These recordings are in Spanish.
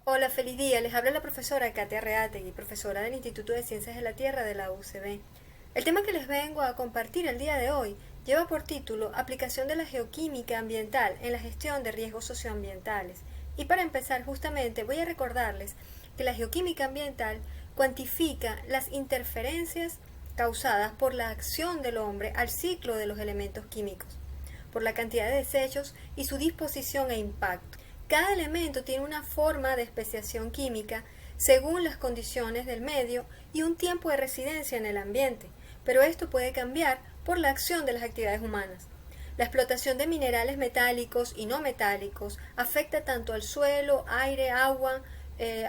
Hola, feliz día. Les habla la profesora Katia Reategui, profesora del Instituto de Ciencias de la Tierra de la UCB. El tema que les vengo a compartir el día de hoy lleva por título Aplicación de la geoquímica ambiental en la gestión de riesgos socioambientales. Y para empezar, justamente voy a recordarles que la geoquímica ambiental cuantifica las interferencias causadas por la acción del hombre al ciclo de los elementos químicos, por la cantidad de desechos y su disposición e impacto. Cada elemento tiene una forma de especiación química según las condiciones del medio y un tiempo de residencia en el ambiente, pero esto puede cambiar por la acción de las actividades humanas. La explotación de minerales metálicos y no metálicos afecta tanto al suelo, aire, agua,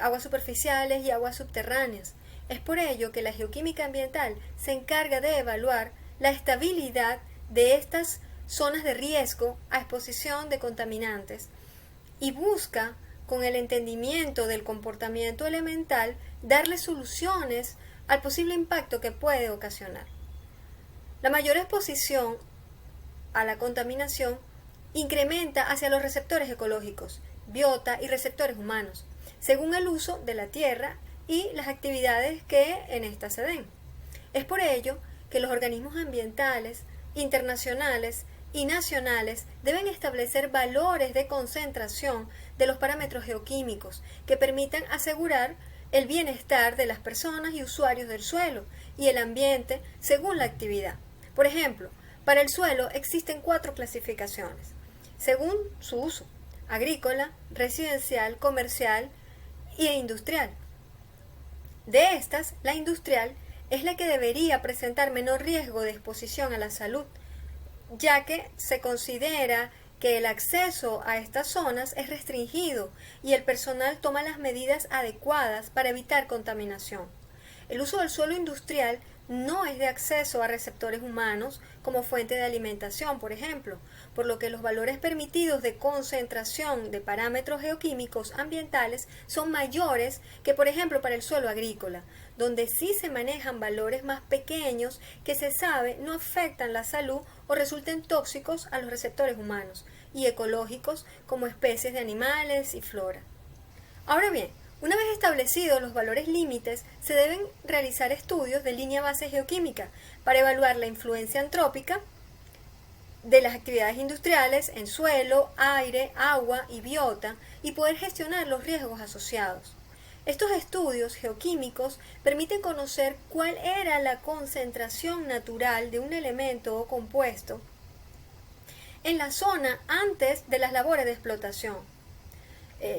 aguas superficiales y aguas subterráneas. Es por ello que la geoquímica ambiental se encarga de evaluar la estabilidad de estas zonas de riesgo a exposición de contaminantes y busca, con el entendimiento del comportamiento elemental, darle soluciones al posible impacto que puede ocasionar. La mayor exposición a la contaminación incrementa hacia los receptores ecológicos, biota y receptores humanos, según el uso de la tierra y las actividades que en ésta se den. Es por ello que los organismos ambientales internacionales y nacionales deben establecer valores de concentración de los parámetros geoquímicos que permitan asegurar el bienestar de las personas y usuarios del suelo y el ambiente según la actividad. Por ejemplo, para el suelo existen 4 clasificaciones, según su uso: agrícola, residencial, comercial e industrial. De estas, la industrial es la que debería presentar menor riesgo de exposición a la salud, ya que se considera que el acceso a estas zonas es restringido y el personal toma las medidas adecuadas para evitar contaminación. El uso del suelo industrial no es de acceso a receptores humanos como fuente de alimentación, por ejemplo, por lo que los valores permitidos de concentración de parámetros geoquímicos ambientales son mayores que, por ejemplo, para el suelo agrícola, donde sí se manejan valores más pequeños que se sabe no afectan la salud o resulten tóxicos a los receptores humanos y ecológicos como especies de animales y flora. Ahora bien, una vez establecidos los valores límites, se deben realizar estudios de línea base geoquímica para evaluar la influencia antrópica de las actividades industriales en suelo, aire, agua y biota y poder gestionar los riesgos asociados. Estos estudios geoquímicos permiten conocer cuál era la concentración natural de un elemento o compuesto en la zona antes de las labores de explotación.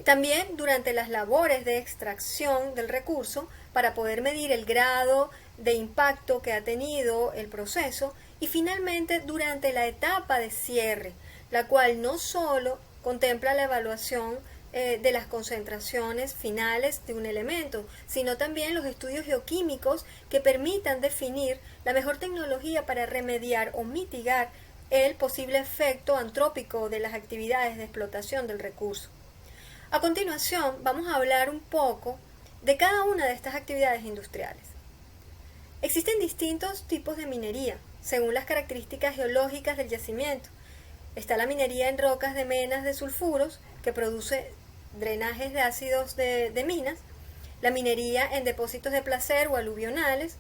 También durante las labores de extracción del recurso para poder medir el grado de impacto que ha tenido el proceso y finalmente durante la etapa de cierre, la cual no solo contempla la evaluación de las concentraciones finales de un elemento, sino también los estudios geoquímicos que permitan definir la mejor tecnología para remediar o mitigar el posible efecto antrópico de las actividades de explotación del recurso. A continuación, vamos a hablar un poco de cada una de estas actividades industriales. Existen distintos tipos de minería, según las características geológicas del yacimiento. Está la minería en rocas de menas de sulfuros, que produce drenajes de ácidos de minas, la minería en depósitos de placer o aluvionales,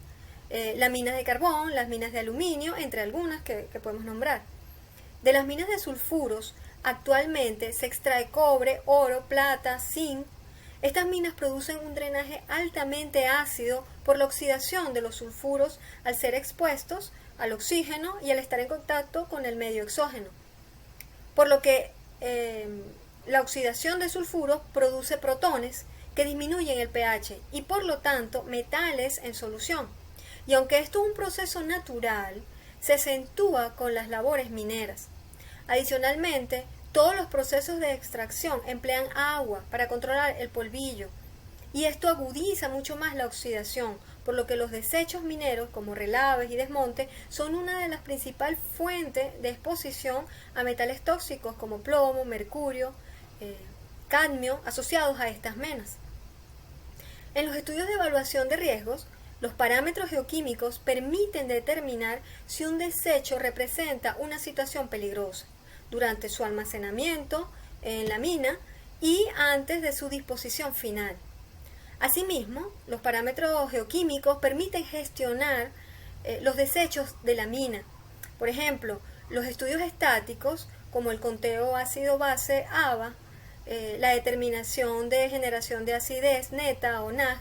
las minas de carbón, las minas de aluminio, entre algunas que podemos nombrar. De las minas de sulfuros, actualmente se extrae cobre, oro, plata, zinc. Estas minas producen un drenaje altamente ácido por la oxidación de los sulfuros al ser expuestos al oxígeno y al estar en contacto con el medio exógeno. Por lo que la oxidación de sulfuros produce protones que disminuyen el pH y por lo tanto metales en solución. Y aunque esto es un proceso natural, se acentúa con las labores mineras. Adicionalmente, todos los procesos de extracción emplean agua para controlar el polvillo y esto agudiza mucho más la oxidación, por lo que los desechos mineros como relaves y desmonte son una de las principales fuentes de exposición a metales tóxicos como plomo, mercurio, cadmio asociados a estas menas. En los estudios de evaluación de riesgos, los parámetros geoquímicos permiten determinar si un desecho representa una situación peligrosa durante su almacenamiento en la mina y antes de su disposición final. Asimismo, los parámetros geoquímicos permiten gestionar los desechos de la mina. Por ejemplo, los estudios estáticos, como el conteo ácido-base ABA, la determinación de generación de acidez neta o NAG,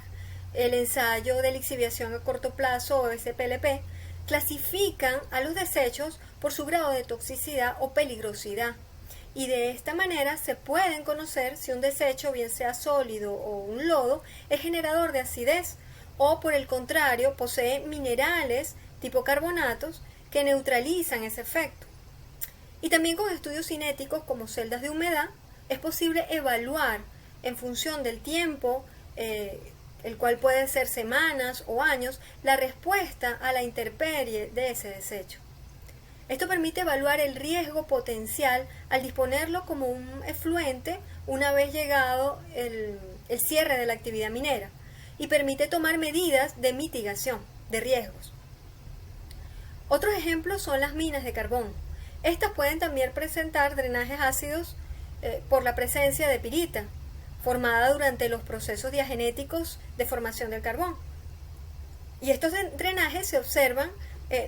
el ensayo de lixiviación a corto plazo o SPLP, clasifican a los desechos por su grado de toxicidad o peligrosidad. Y de esta manera se pueden conocer si un desecho, bien sea sólido o un lodo, es generador de acidez o, por el contrario, posee minerales tipo carbonatos que neutralizan ese efecto. Y también con estudios cinéticos como celdas de humedad es posible evaluar en función del tiempo, el cual puede ser semanas o años, la respuesta a la intemperie de ese desecho. Esto permite evaluar el riesgo potencial al disponerlo como un efluente una vez llegado el cierre de la actividad minera y permite tomar medidas de mitigación de riesgos. Otros ejemplos son las minas de carbón. Estas pueden también presentar drenajes ácidos por la presencia de pirita, formada durante los procesos diagenéticos de formación del carbón. Y estos drenajes se observan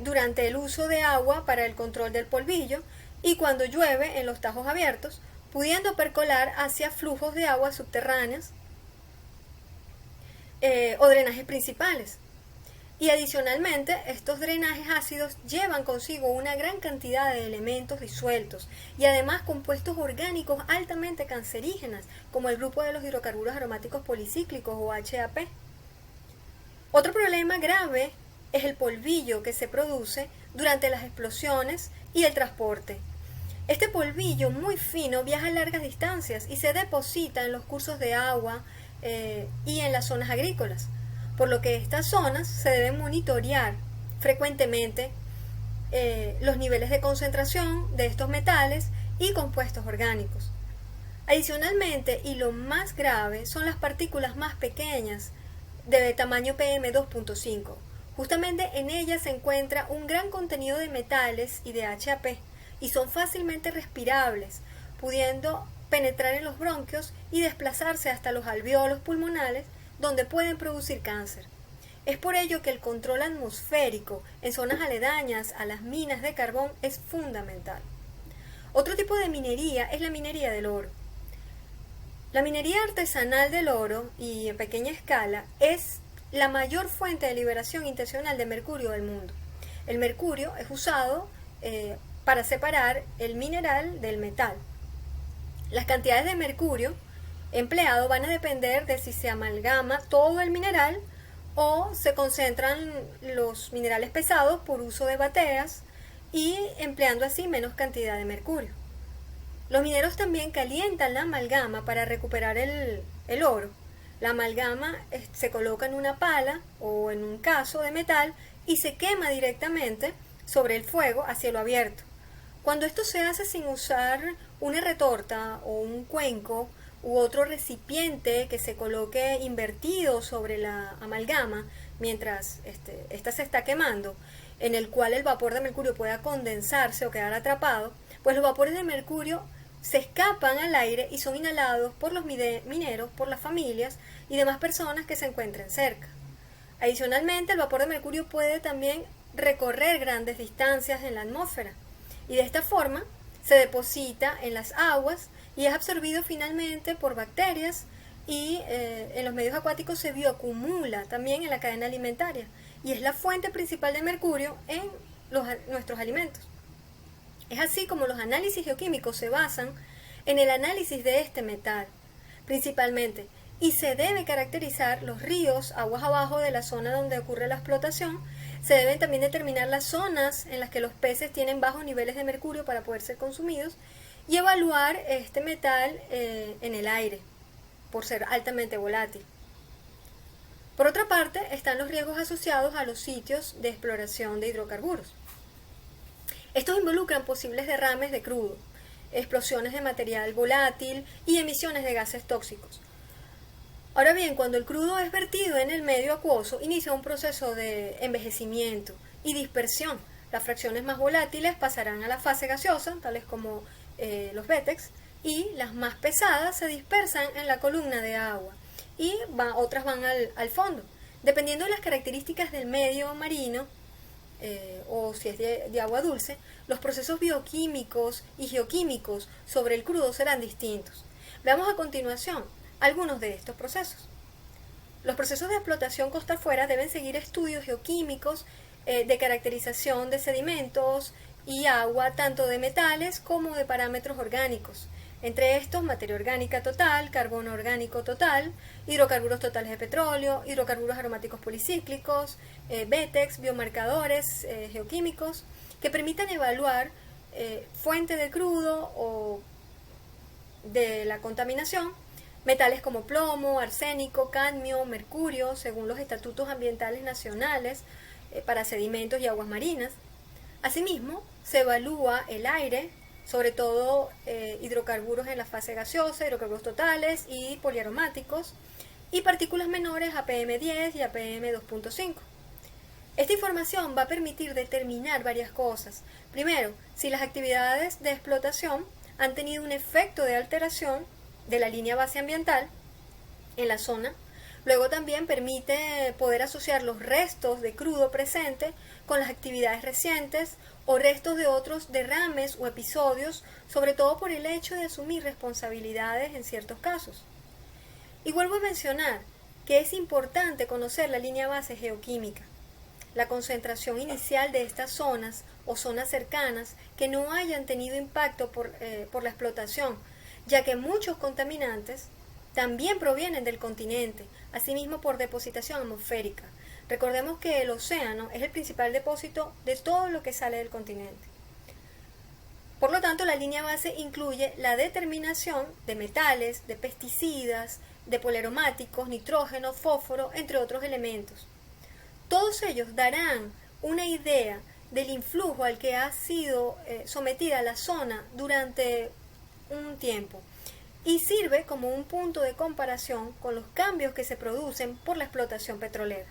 durante el uso de agua para el control del polvillo y cuando llueve en los tajos abiertos, pudiendo percolar hacia flujos de agua subterráneas o drenajes principales. Y adicionalmente, estos drenajes ácidos llevan consigo una gran cantidad de elementos disueltos y además compuestos orgánicos altamente cancerígenas, como el grupo de los hidrocarburos aromáticos policíclicos o HAP. Otro problema grave es el polvillo que se produce durante las explosiones y el transporte. Este polvillo muy fino viaja a largas distancias y se deposita en los cursos de agua y en las zonas agrícolas, por lo que estas zonas se deben monitorear frecuentemente los niveles de concentración de estos metales y compuestos orgánicos. Adicionalmente, y lo más grave, son las partículas más pequeñas de tamaño PM2.5. Justamente en ellas se encuentra un gran contenido de metales y de HAP y son fácilmente respirables, pudiendo penetrar en los bronquios y desplazarse hasta los alvéolos pulmonares, donde pueden producir cáncer. Es por ello que el control atmosférico en zonas aledañas a las minas de carbón es fundamental. Otro tipo de minería es la minería del oro. La minería artesanal del oro y en pequeña escala es la mayor fuente de liberación intencional de mercurio del mundo. El mercurio es usado para separar el mineral del metal. Las cantidades de mercurio empleado van a depender de si se amalgama todo el mineral o se concentran los minerales pesados por uso de bateas y empleando así menos cantidad de mercurio. Los mineros también calientan la amalgama para recuperar el oro. La amalgama se coloca en una pala o en un caso de metal y se quema directamente sobre el fuego a cielo abierto. Cuando esto se hace sin usar una retorta o un cuenco u otro recipiente que se coloque invertido sobre la amalgama mientras esta se está quemando, en el cual el vapor de mercurio pueda condensarse o quedar atrapado, pues los vapores de mercurio se escapan al aire y son inhalados por los mineros, por las familias y demás personas que se encuentren cerca. Adicionalmente, el vapor de mercurio puede también recorrer grandes distancias en la atmósfera y de esta forma se deposita en las aguas y es absorbido finalmente por bacterias y en los medios acuáticos se bioacumula también en la cadena alimentaria y es la fuente principal de mercurio en nuestros alimentos. Es así como los análisis geoquímicos se basan en el análisis de este metal, principalmente, y se debe caracterizar los ríos aguas abajo de la zona donde ocurre la explotación. Se deben también determinar las zonas en las que los peces tienen bajos niveles de mercurio para poder ser consumidos y evaluar este metal en el aire, por ser altamente volátil. Por otra parte, están los riesgos asociados a los sitios de exploración de hidrocarburos. Estos involucran posibles derrames de crudo, explosiones de material volátil y emisiones de gases tóxicos. Ahora bien, cuando el crudo es vertido en el medio acuoso, inicia un proceso de envejecimiento y dispersión. Las fracciones más volátiles pasarán a la fase gaseosa, tales como los BETEX, y las más pesadas se dispersan en la columna de agua y otras van al fondo. Dependiendo de las características del medio marino, o si es de agua dulce, los procesos bioquímicos y geoquímicos sobre el crudo serán distintos. Veamos a continuación algunos de estos procesos. Los procesos de explotación costa afuera deben seguir estudios geoquímicos de caracterización de sedimentos y agua, tanto de metales como de parámetros orgánicos. Entre estos, materia orgánica total, carbono orgánico total, hidrocarburos totales de petróleo, hidrocarburos aromáticos policíclicos, BTEX, biomarcadores geoquímicos, que permitan evaluar fuente de crudo o de la contaminación, metales como plomo, arsénico, cadmio, mercurio, según los estatutos ambientales nacionales para sedimentos y aguas marinas. Asimismo, se evalúa el aire, sobre todo hidrocarburos en la fase gaseosa, hidrocarburos totales y poliaromáticos, y partículas menores a PM10 y a PM2.5. Esta información va a permitir determinar varias cosas. Primero, si las actividades de explotación han tenido un efecto de alteración de la línea base ambiental en la zona. Luego también permite poder asociar los restos de crudo presente con las actividades recientes o restos de otros derrames o episodios, sobre todo por el hecho de asumir responsabilidades en ciertos casos. Y vuelvo a mencionar que es importante conocer la línea base geoquímica, la concentración inicial de estas zonas o zonas cercanas que no hayan tenido impacto por la explotación, ya que muchos contaminantes también provienen del continente, asimismo por depositación atmosférica. Recordemos que el océano es el principal depósito de todo lo que sale del continente. Por lo tanto, la línea base incluye la determinación de metales, de pesticidas, de poliaromáticos, nitrógeno, fósforo, entre otros elementos. Todos ellos darán una idea del influjo al que ha sido sometida la zona durante un tiempo y sirve como un punto de comparación con los cambios que se producen por la explotación petrolera.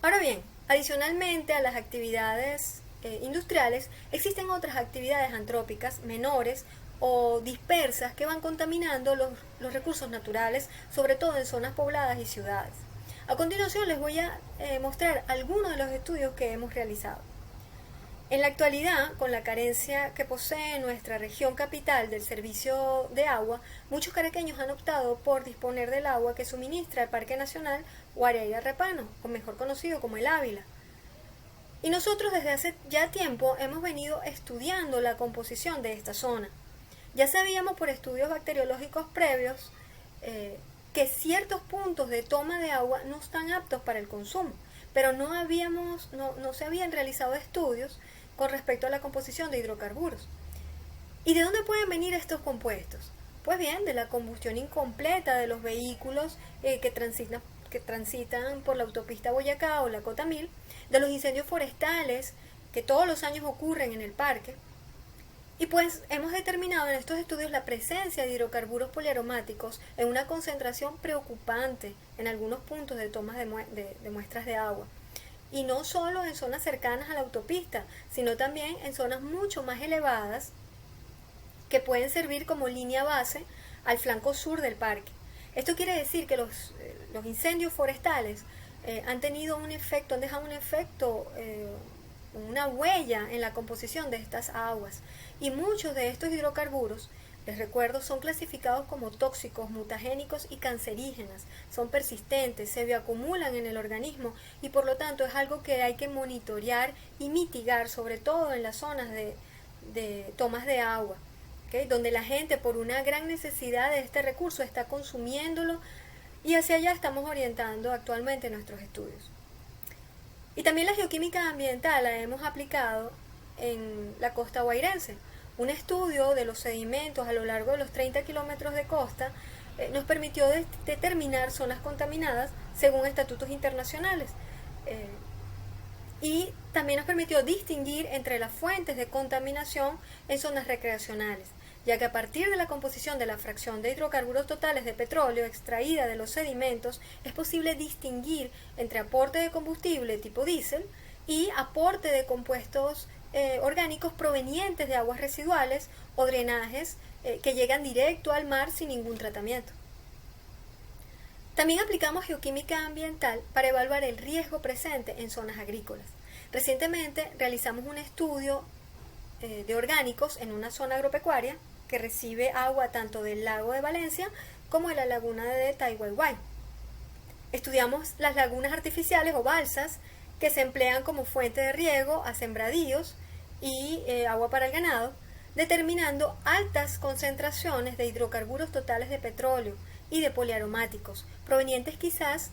Ahora bien, adicionalmente a las actividades industriales, existen otras actividades antrópicas menores o dispersas que van contaminando los recursos naturales, sobre todo en zonas pobladas y ciudades. A continuación les voy a mostrar algunos de los estudios que hemos realizado. En la actualidad, con la carencia que posee nuestra región capital del servicio de agua, muchos caraqueños han optado por disponer del agua que suministra el Parque Nacional Guariaira Repano, o mejor conocido como el Ávila. Y nosotros desde hace ya tiempo hemos venido estudiando la composición de esta zona. Ya sabíamos por estudios bacteriológicos previos que ciertos puntos de toma de agua no están aptos para el consumo, pero no se habían realizado estudios con respecto a la composición de hidrocarburos. ¿Y de dónde pueden venir estos compuestos? Pues bien, de la combustión incompleta de los vehículos que transitan por la autopista Boyacá o la Cota 1000, de los incendios forestales que todos los años ocurren en el parque. Y pues hemos determinado en estos estudios la presencia de hidrocarburos poliaromáticos en una concentración preocupante en algunos puntos de tomas de muestras de agua. Y no solo en zonas cercanas a la autopista, sino también en zonas mucho más elevadas que pueden servir como línea base al flanco sur del parque. Esto quiere decir que los incendios forestales han dejado un efecto, una huella en la composición de estas aguas. Y muchos de estos hidrocarburos, les recuerdo, son clasificados como tóxicos, mutagénicos y cancerígenas. Son persistentes, se bioacumulan en el organismo y por lo tanto es algo que hay que monitorear y mitigar, sobre todo en las zonas de tomas de agua, ¿okay? Donde la gente por una gran necesidad de este recurso está consumiéndolo y hacia allá estamos orientando actualmente nuestros estudios. Y también la geoquímica ambiental la hemos aplicado en la costa guairense. Un estudio de los sedimentos a lo largo de los 30 kilómetros de costa nos permitió determinar zonas contaminadas según estatutos internacionales y también nos permitió distinguir entre las fuentes de contaminación en zonas recreacionales, ya que a partir de la composición de la fracción de hidrocarburos totales de petróleo extraída de los sedimentos es posible distinguir entre aporte de combustible tipo diésel y aporte de compuestos orgánicos provenientes de aguas residuales o drenajes que llegan directo al mar sin ningún tratamiento. También aplicamos geoquímica ambiental para evaluar el riesgo presente en zonas agrícolas. Recientemente realizamos un estudio de orgánicos en una zona agropecuaria que recibe agua tanto del lago de Valencia como de la laguna de Tai-Wai-Wai. Estudiamos las lagunas artificiales o balsas que se emplean como fuente de riego a sembradíos y agua para el ganado, determinando altas concentraciones de hidrocarburos totales de petróleo y de poliaromáticos, provenientes quizás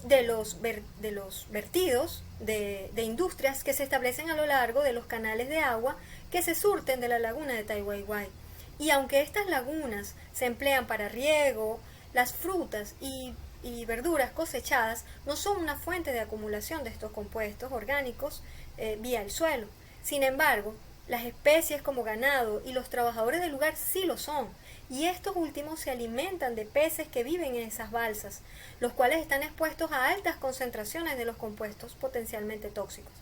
de los vertidos de industrias que se establecen a lo largo de los canales de agua que se surten de la laguna de Tai-Wai-Wai. Y aunque estas lagunas se emplean para riego, las frutas y verduras cosechadas no son una fuente de acumulación de estos compuestos orgánicos vía el suelo. Sin embargo, las especies como ganado y los trabajadores del lugar sí lo son, y estos últimos se alimentan de peces que viven en esas balsas, los cuales están expuestos a altas concentraciones de los compuestos potencialmente tóxicos.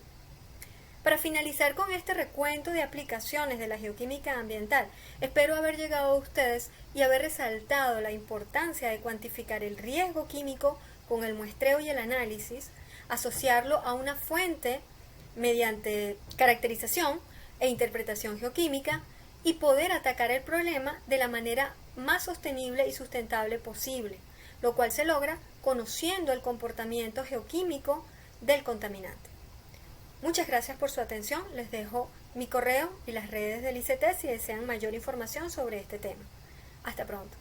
Para finalizar con este recuento de aplicaciones de la geoquímica ambiental, espero haber llegado a ustedes y haber resaltado la importancia de cuantificar el riesgo químico con el muestreo y el análisis, asociarlo a una fuente mediante caracterización e interpretación geoquímica y poder atacar el problema de la manera más sostenible y sustentable posible, lo cual se logra conociendo el comportamiento geoquímico del contaminante. Muchas gracias por su atención. Les dejo mi correo y las redes del ICT si desean mayor información sobre este tema. Hasta pronto.